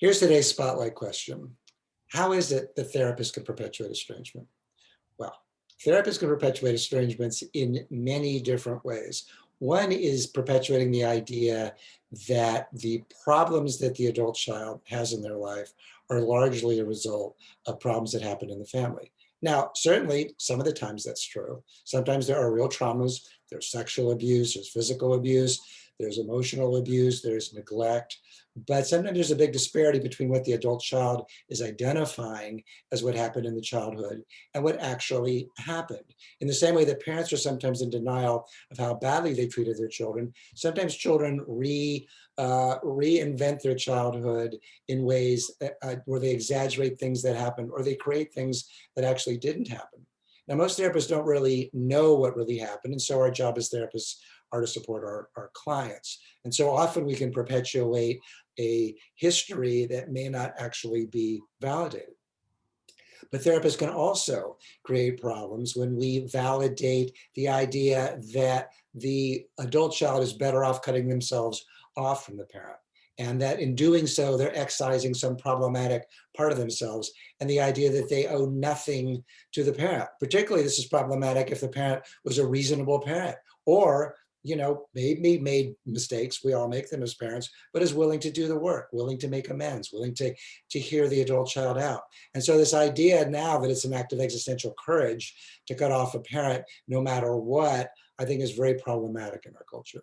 Here's today's spotlight question. How is it the therapist can perpetuate estrangement? Well, therapists can perpetuate estrangements in many different ways. One is perpetuating the idea that the problems that the adult child has in their life are largely a result of problems that happen in the family. Now, certainly, some of the times that's true. Sometimes there are real traumas. There's sexual abuse, there's physical abuse, there's emotional abuse, there's neglect. But sometimes there's a big disparity between what the adult child is identifying as what happened in the childhood and what actually happened. In the same way that parents are sometimes in denial of how badly they treated their children, sometimes children reinvent their childhood in ways where they exaggerate things that happened or they create things that actually didn't happen. Now, most therapists don't really know what really happened, and so our job as therapists are to support our clients. And so often we can perpetuate a history that may not actually be validated. But therapists can also create problems when we validate the idea that the adult child is better off cutting themselves off from the parent. And that in doing so, they're excising some problematic part of themselves, and the idea that they owe nothing to the parent. Particularly, this is problematic if the parent was a reasonable parent or maybe made mistakes. We all make them as parents, but is willing to do the work, willing to make amends, willing to hear the adult child out. And so this idea now that it's an act of existential courage to cut off a parent no matter what, I think is very problematic in our culture.